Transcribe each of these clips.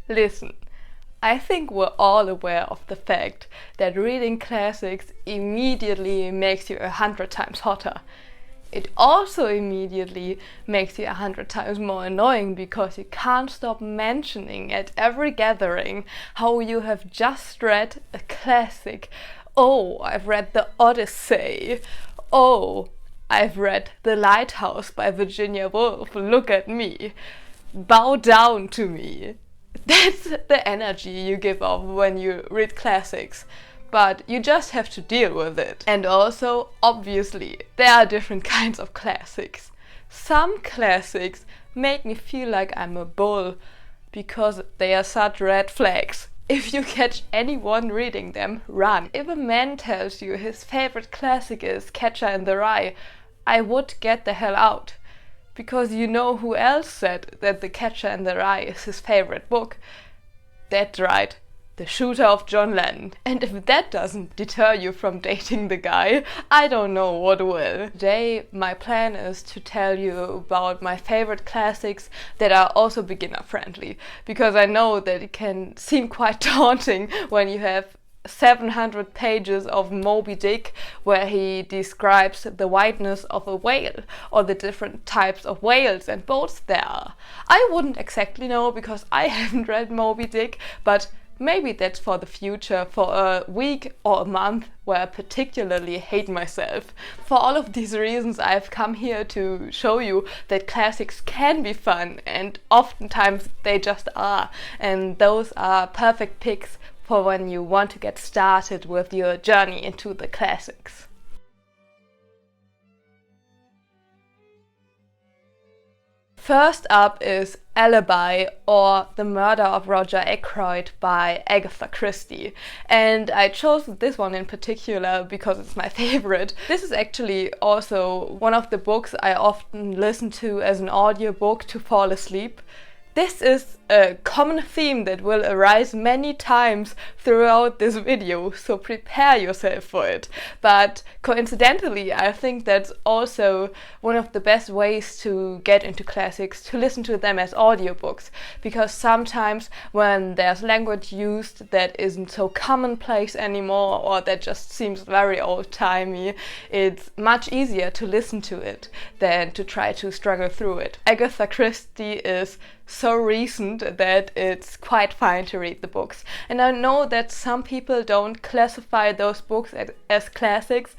Listen, I think we're all aware of the fact that reading classics immediately makes you 100 times hotter. It also immediately makes you 100 times more annoying because you can't stop mentioning at every gathering how you have just read a classic. Oh, I've read The Odyssey. Oh, I've read The Lighthouse by Virginia Woolf. Look at me. Bow down to me. That's the energy you give off when you read classics. But you just have to deal with it. And also, obviously, there are different kinds of classics. Some classics make me feel like I'm a bull because they are such red flags. If you catch anyone reading them, run. If a man tells you his favorite classic is Catcher in the Rye, I would get the hell out. Because you know who else said that The Catcher in the Rye is his favorite book? That's right, The Shooter of John Lennon. And if that doesn't deter you from dating the guy, I don't know what will. Today my plan is to tell you about my favorite classics that are also beginner friendly, because I know that it can seem quite daunting when you have 700 pages of Moby Dick where he describes the whiteness of a whale or the different types of whales and boats there are. I wouldn't exactly know because I haven't read Moby Dick, but maybe that's for the future, for a week or a month where I particularly hate myself. For all of these reasons, I've come here to show you that classics can be fun, and oftentimes they just are. And those are perfect picks for when you want to get started with your journey into the classics. First up is Alibi, or The Murder of Roger Ackroyd by Agatha Christie. And I chose this one in particular because it's my favorite. This is actually also one of the books I often listen to as an audiobook to fall asleep. This is a common theme that will arise many times throughout this video, so prepare yourself for it. But coincidentally, I think that's also one of the best ways to get into classics, to listen to them as audiobooks, because sometimes when there's language used that isn't so commonplace anymore, or that just seems very old-timey, it's much easier to listen to it than to try to struggle through it. Agatha Christie is so recent that it's quite fine to read the books. And I know that some people don't classify those books as classics,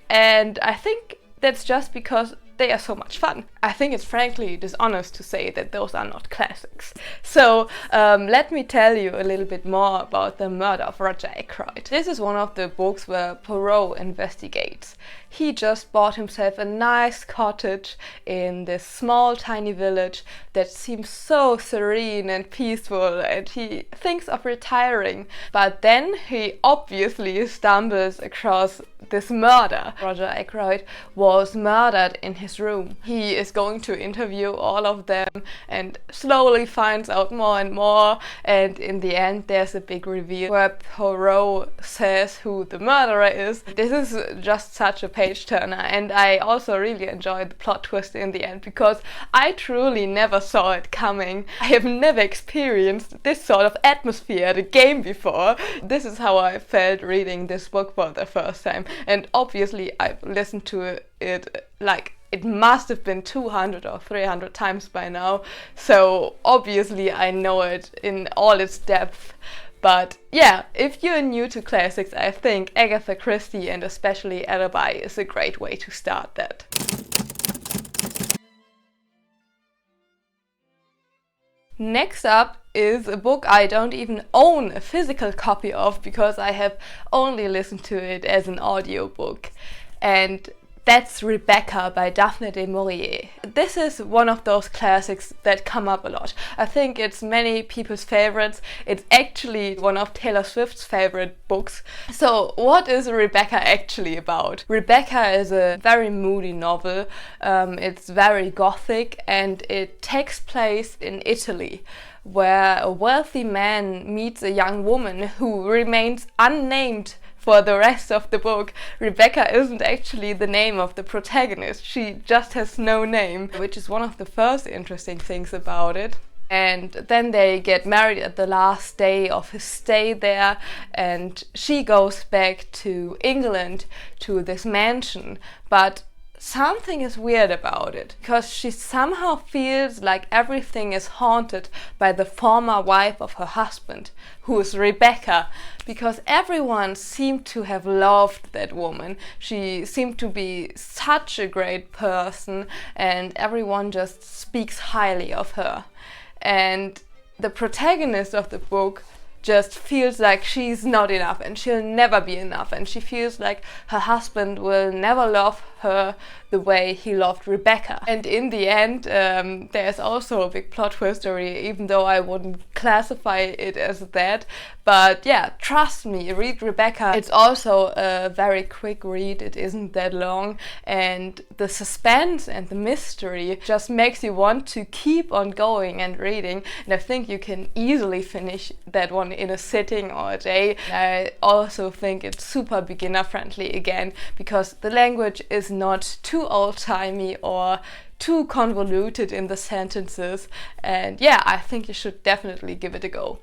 and I think that's just because they are so much fun. I think it's frankly dishonest to say that those are not classics. So let me tell you a little bit more about The Murder of Roger Ackroyd. This is one of the books where Poirot investigates. He just bought himself a nice cottage in this small tiny village that seems so serene and peaceful, and he thinks of retiring. But then he obviously stumbles across this murder. Roger Ackroyd was murdered in his room. He is going to interview all of them and slowly finds out more and more, and in the end there's a big reveal where Poirot says who the murderer is. This is just such a page turner, and I also really enjoyed the plot twist in the end because I truly never saw it coming. I have never experienced this sort of atmosphere at a game before. This is how I felt reading this book for the first time, and obviously I've listened to it like it must have been 200 or 300 times by now, so obviously I know it in all its depth. But yeah, if you're new to classics, I think Agatha Christie and especially Alibi is a great way to start that. Next up is a book I don't even own a physical copy of because I have only listened to it as an audiobook. And that's Rebecca by Daphne du Maurier. This is one of those classics that come up a lot. I think it's many people's favorites. It's actually one of Taylor Swift's favorite books. So what is Rebecca actually about? Rebecca is a very moody novel. It's very gothic, and it takes place in Italy, where a wealthy man meets a young woman who remains unnamed for the rest of the book. Rebecca isn't actually the name of the protagonist, she just has no name, which is one of the first interesting things about it. And then they get married at the last day of his stay there, and she goes back to England to this mansion, but something is weird about it, because she somehow feels like everything is haunted by the former wife of her husband, who is Rebecca, because everyone seemed to have loved that woman. She seemed to be such a great person, and everyone just speaks highly of her. And the protagonist of the book just feels like she's not enough and she'll never be enough, and she feels like her husband will never love her the way he loved Rebecca. And in the end, there's also a big plot twist, even though I wouldn't classify it as that. But yeah, trust me, read Rebecca. It's also a very quick read, it isn't that long, and the suspense and the mystery just makes you want to keep on going and reading, and I think you can easily finish that one in a sitting or a day. I also think it's super beginner friendly again, because the language is not too old-timey or too convoluted in the sentences, and yeah, I think you should definitely give it a go.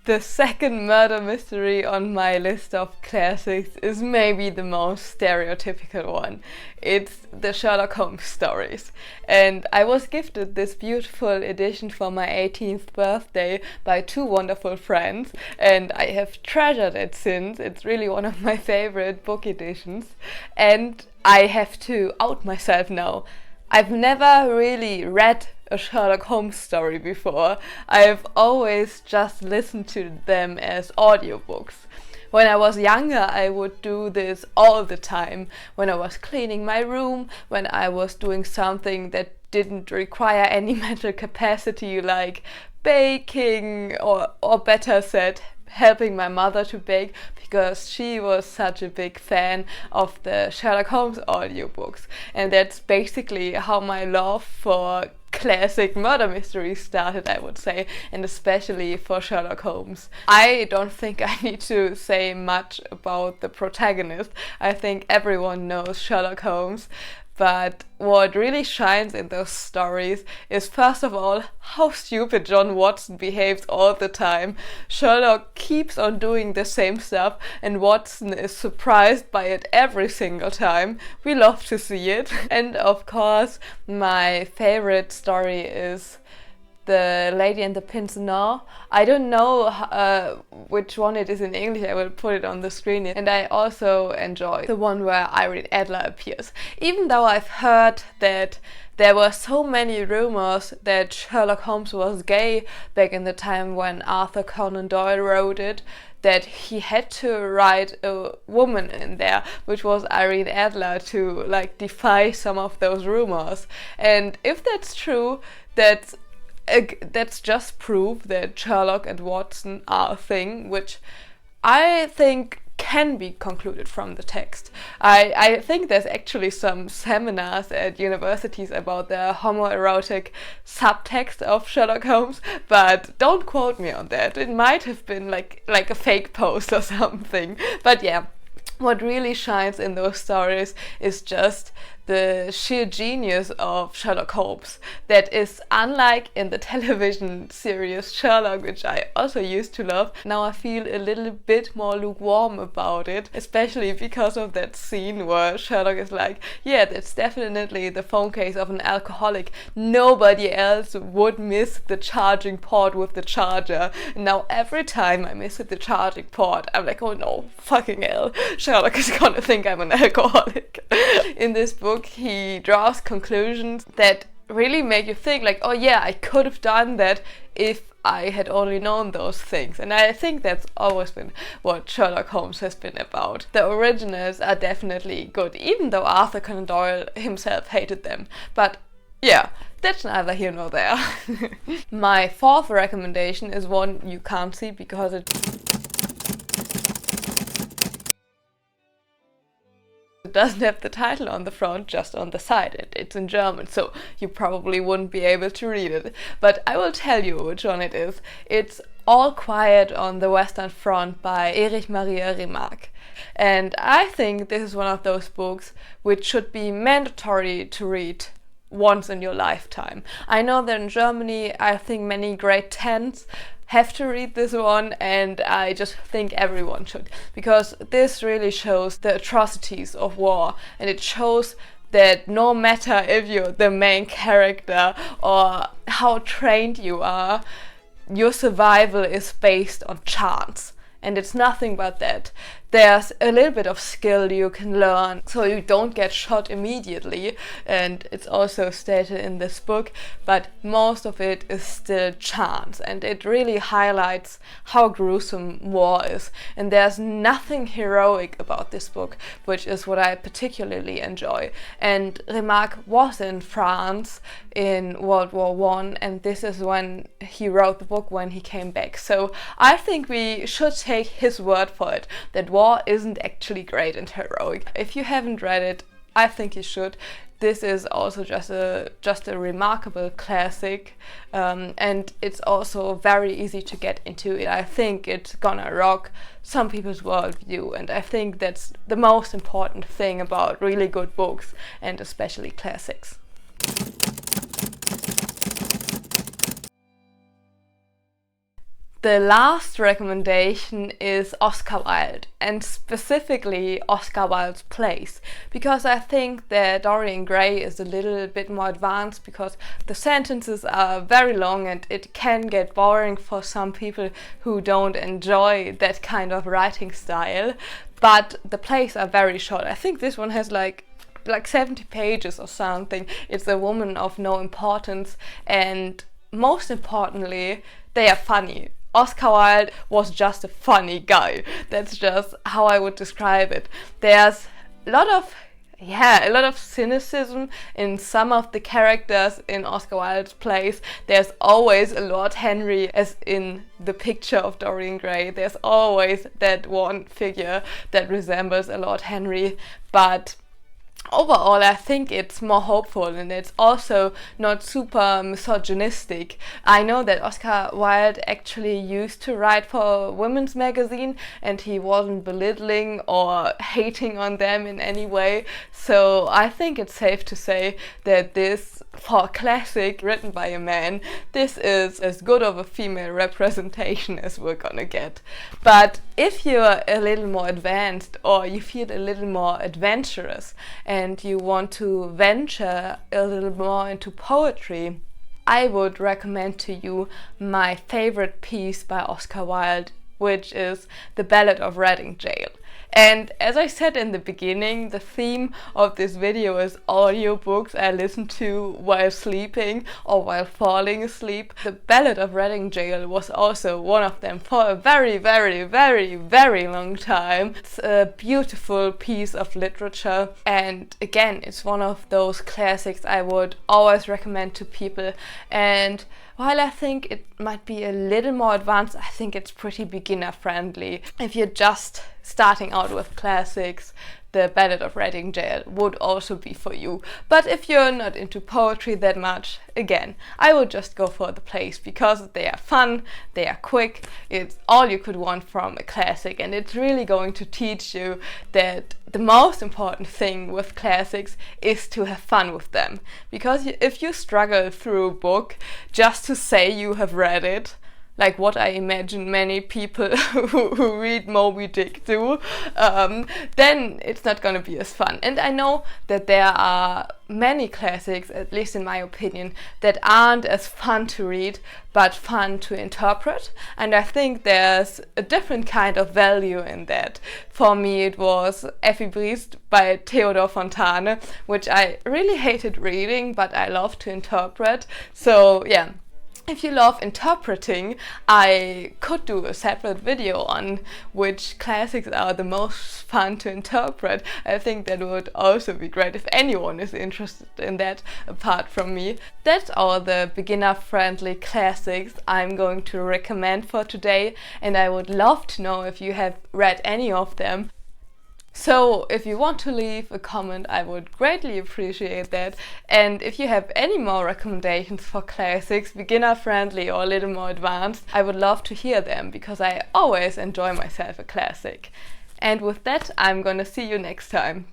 The second murder mystery on my list of classics is maybe the most stereotypical one. It's the Sherlock Holmes stories. And I was gifted this beautiful edition for my 18th birthday by two wonderful friends, and I have treasured it since. It's really one of my favorite book editions. And I have to out myself now. I've never really read a Sherlock Holmes story before. I've always just listened to them as audiobooks. When I was younger, I would do this all the time. When I was cleaning my room, when I was doing something that didn't require any mental capacity, like baking, or better said, helping my mother to bake, because she was such a big fan of the Sherlock Holmes audiobooks. And that's basically how my love for classic murder mysteries started, I would say, and especially for Sherlock Holmes. I don't think I need to say much about the protagonist. I think everyone knows Sherlock Holmes. But what really shines in those stories is, first of all, how stupid John Watson behaves all the time. Sherlock keeps on doing the same stuff, and Watson is surprised by it every single time. We love to see it. And of course, my favorite story is The Lady and the Pince-Nez. I don't know which one it is in English, I will put it on the screen. And I also enjoy the one where Irene Adler appears. Even though I've heard that there were so many rumors that Sherlock Holmes was gay back in the time when Arthur Conan Doyle wrote it, that he had to write a woman in there, which was Irene Adler, to like defy some of those rumors. And if that's true, that's just proof that Sherlock and Watson are a thing, which I think can be concluded from the text. I think there's actually some seminars at universities about the homoerotic subtext of Sherlock Holmes, but don't quote me on that. It might have been like a fake post or something. But yeah, what really shines in those stories is just the sheer genius of Sherlock Holmes, that is unlike in the television series Sherlock, which I also used to love. Now I feel a little bit more lukewarm about it, especially because of that scene where Sherlock is like, yeah, that's definitely the phone case of an alcoholic. Nobody else would miss the charging port with the charger. And now every time I miss the charging port, I'm like, oh no, fucking hell, Sherlock is gonna think I'm an alcoholic. In this book, he draws conclusions that really make you think like, oh yeah, I could have done that if I had only known those things. And I think that's always been what Sherlock Holmes has been about. The originals are definitely good, even though Arthur Conan Doyle himself hated them. But yeah, that's neither here nor there. My fourth recommendation is one you can't see because it doesn't have the title on the front, just on the side. It's in German, so you probably wouldn't be able to read it. But I will tell you which one it is. It's All Quiet on the Western Front by Erich Maria Remarque. And I think this is one of those books which should be mandatory to read once in your lifetime. I know that in Germany, I think many grade 10s have to read this one, and I just think everyone should, because this really shows the atrocities of war, and it shows that no matter if you're the main character or how trained you are, your survival is based on chance. And it's nothing but that. There's a little bit of skill you can learn so you don't get shot immediately, and it's also stated in this book, but most of it is still chance, and it really highlights how gruesome war is. And there's nothing heroic about this book, which is what I particularly enjoy. And Remarque was in France in World War I, and this is when he wrote the book, when he came back. So I think we should take his word for it, that war isn't actually great and heroic. If you haven't read it, I think you should. This is also just a remarkable classic, and it's also very easy to get into it. I think it's gonna rock some people's worldview, and I think that's the most important thing about really good books, and especially classics. The last recommendation is Oscar Wilde, and specifically Oscar Wilde's plays, because I think that Dorian Gray is a little bit more advanced, because the sentences are very long and it can get boring for some people who don't enjoy that kind of writing style, but the plays are very short. I think this one has like 70 pages or something. It's a woman of no importance, and most importantly, they are funny. Oscar Wilde was just a funny guy. That's just how I would describe it. There's a lot of cynicism in some of the characters in Oscar Wilde's plays. There's always a Lord Henry, as in the picture of Dorian Gray. There's always that one figure that resembles a Lord Henry, but overall, I think it's more hopeful, and it's also not super misogynistic. I know that Oscar Wilde actually used to write for a women's magazine, and he wasn't belittling or hating on them in any way. So I think it's safe to say that this, for a classic written by a man, this is as good of a female representation as we're gonna get. But if you're a little more advanced, or you feel a little more adventurous, and you want to venture a little more into poetry, I would recommend to you my favorite piece by Oscar Wilde, which is The Ballad of Rading Gaol. And as I said in the beginning, the theme of this video is audiobooks I listen to while sleeping or while falling asleep. The Ballad of Rading Gaol was also one of them for a very, very, very, very long time. It's a beautiful piece of literature, and again, it's one of those classics I would always recommend to people. And while I think it might be a little more advanced, I think it's pretty beginner friendly. If you're just starting out with classics, The Ballad of Rading Gaol would also be for you. But if you're not into poetry that much, again, I would just go for the plays, because they are fun, they are quick, it's all you could want from a classic, and it's really going to teach you that the most important thing with classics is to have fun with them. Because if you struggle through a book just to say you have read it, like what I imagine many people who read Moby Dick do, then it's not going to be as fun. And I know that there are many classics, at least in my opinion, that aren't as fun to read, but fun to interpret. And I think there's a different kind of value in that. For me, it was Effie Briest by Theodor Fontane, which I really hated reading, but I love to interpret. So yeah. If you love interpreting, I could do a separate video on which classics are the most fun to interpret. I think that would also be great if anyone is interested in that apart from me. That's all the beginner-friendly classics I'm going to recommend for today, and I would love to know if you have read any of them. So if you want to leave a comment, I would greatly appreciate that. And if you have any more recommendations for classics, beginner friendly or a little more advanced, I would love to hear them, because I always enjoy myself a classic. And with that, I'm gonna see you next time.